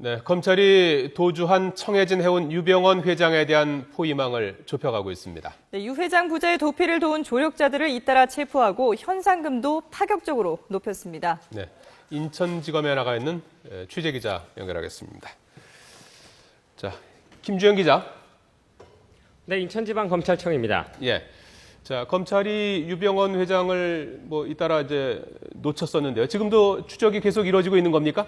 네, 검찰이 도주한 청해진 해운 유병언 회장에 대한 포위망을 좁혀가고 있습니다. 네, 유 회장 부자의 도피를 도운 조력자들을 잇따라 체포하고 현상금도 파격적으로 높였습니다. 네, 인천지검에 나가 있는 취재기자 연결하겠습니다. 자, 김주영 기자. 네, 인천지방검찰청입니다. 예. 자, 검찰이 유병언 회장을 잇따라 이제 놓쳤었는데요. 지금도 추적이 계속 이루어지고 있는 겁니까?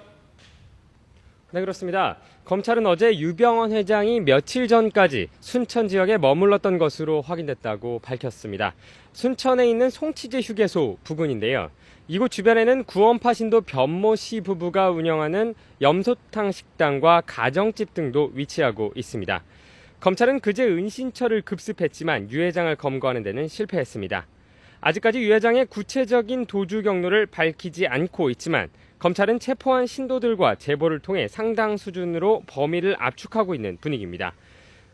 네, 그렇습니다. 검찰은 어제 유병언 회장이 며칠 전까지 순천 지역에 머물렀던 것으로 확인됐다고 밝혔습니다. 순천에 있는 송치제 휴게소 부근인데요. 이곳 주변에는 구원파 신도 변모 씨 부부가 운영하는 염소탕 식당과 가정집 등도 위치하고 있습니다. 검찰은 그제 은신처를 급습했지만 유 회장을 검거하는 데는 실패했습니다. 아직까지 유 회장의 구체적인 도주 경로를 밝히지 않고 있지만 검찰은 체포한 신도들과 제보를 통해 상당 수준으로 범위를 압축하고 있는 분위기입니다.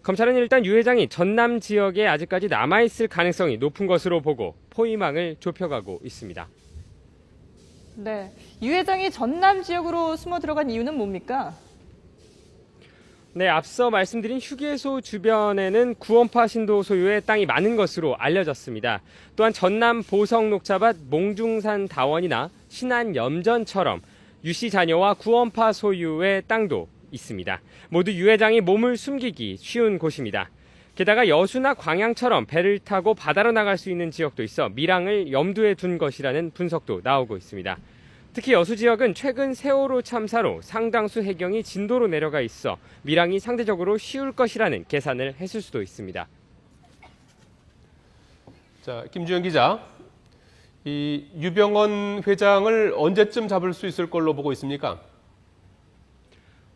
검찰은 일단 유 회장이 전남 지역에 아직까지 남아있을 가능성이 높은 것으로 보고 포위망을 좁혀가고 있습니다. 네, 유 회장이 전남 지역으로 숨어 들어간 이유는 뭡니까? 네, 앞서 말씀드린 휴게소 주변에는 구원파 신도 소유의 땅이 많은 것으로 알려졌습니다. 또한 전남 보성 녹차밭 몽중산 다원이나 신안 염전처럼 유 씨 자녀와 구원파 소유의 땅도 있습니다. 모두 유 회장이 몸을 숨기기 쉬운 곳입니다. 게다가 여수나 광양처럼 배를 타고 바다로 나갈 수 있는 지역도 있어 밀항을 염두에 둔 것이라는 분석도 나오고 있습니다. 특히 여수 지역은 최근 세월호 참사로 상당수 해경이 진도로 내려가 있어 밀항이 상대적으로 쉬울 것이라는 계산을 했을 수도 있습니다. 자, 김주영 기자. 이 유병언 회장을 언제쯤 잡을 수 있을 걸로 보고 있습니까?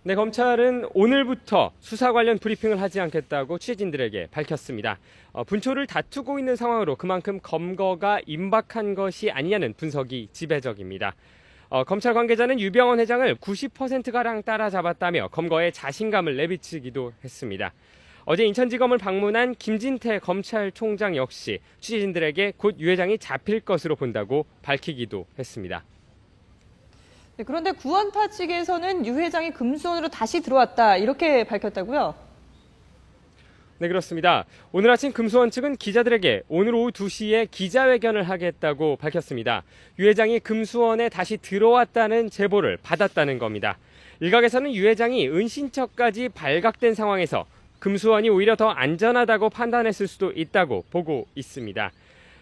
네, 검찰은 오늘부터 수사 관련 브리핑을 하지 않겠다고 취재진들에게 밝혔습니다. 분초를 다투고 있는 상황으로 그만큼 검거가 임박한 것이 아니냐는 분석이 지배적입니다. 검찰 관계자는 유병언 회장을 90%가량 따라잡았다며 검거에 자신감을 내비치기도 했습니다. 어제 인천지검을 방문한 김진태 검찰총장 역시 취재진들에게 곧 유 회장이 잡힐 것으로 본다고 밝히기도 했습니다. 네, 그런데 구원파 측에서는 유 회장이 금수원으로 다시 들어왔다 이렇게 밝혔다고요? 네, 그렇습니다. 오늘 아침 금수원 측은 기자들에게 오늘 오후 2시에 기자회견을 하겠다고 밝혔습니다. 유 회장이 금수원에 다시 들어왔다는 제보를 받았다는 겁니다. 일각에서는 유 회장이 은신처까지 발각된 상황에서 금수원이 오히려 더 안전하다고 판단했을 수도 있다고 보고 있습니다.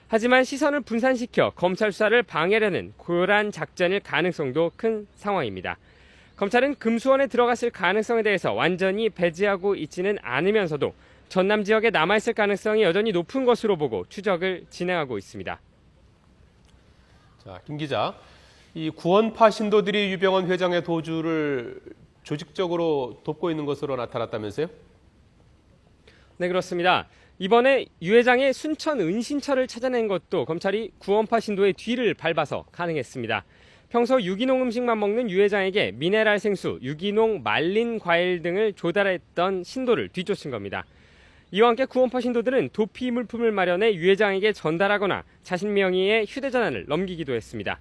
하지만 시선을 분산시켜 검찰 수사를 방해하려는 고란 작전일 가능성도 큰 상황입니다. 검찰은 금수원에 들어갔을 가능성에 대해서 완전히 배제하고 있지는 않으면서도 전남 지역에 남아있을 가능성이 여전히 높은 것으로 보고 추적을 진행하고 있습니다. 자, 김 기자. 이 구원파 신도들이 유병언 회장의 도주를 조직적으로 돕고 있는 것으로 나타났다면서요? 네, 그렇습니다. 이번에 유 회장의 순천 은신처를 찾아낸 것도 검찰이 구원파 신도의 뒤를 밟아서 가능했습니다. 평소 유기농 음식만 먹는 유 회장에게 미네랄 생수, 유기농 말린 과일 등을 조달했던 신도를 뒤쫓은 겁니다. 이와 함께 구원파 신도들은 도피 물품을 마련해 유 회장에게 전달하거나 자신 명의의 휴대전화를 넘기기도 했습니다.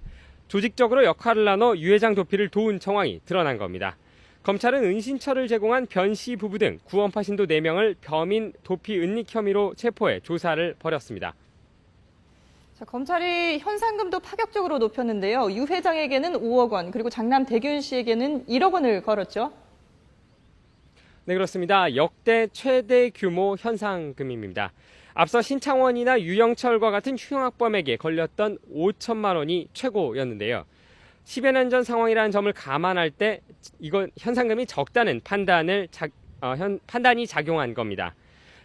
조직적으로 역할을 나눠 유 회장 도피를 도운 정황이 드러난 겁니다. 검찰은 은신처를 제공한 변 씨 부부 등 구원파 신도 4명을 범인 도피 은닉 혐의로 체포해 조사를 벌였습니다. 자, 검찰이 현상금도 파격적으로 높였는데요. 유 회장에게는 5억 원, 그리고 장남 대균 씨에게는 1억 원을 걸었죠. 네, 그렇습니다. 역대 최대 규모 현상금입니다. 앞서 신창원이나 유영철과 같은 흉악범에게 걸렸던 5천만 원이 최고였는데요. 10여 년 전 상황이라는 점을 감안할 때 이건 현상금이 적다는 판단이 작용한 겁니다.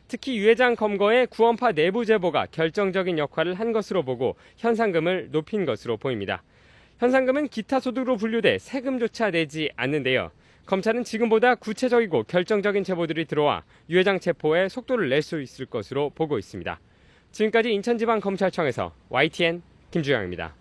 특히 유 회장 검거에 구원파 내부 제보가 결정적인 역할을 한 것으로 보고 현상금을 높인 것으로 보입니다. 현상금은 기타 소득으로 분류돼 세금조차 내지 않는데요. 검찰은 지금보다 구체적이고 결정적인 제보들이 들어와 유 회장 체포에 속도를 낼 수 있을 것으로 보고 있습니다. 지금까지 인천지방검찰청에서 YTN 김주영입니다.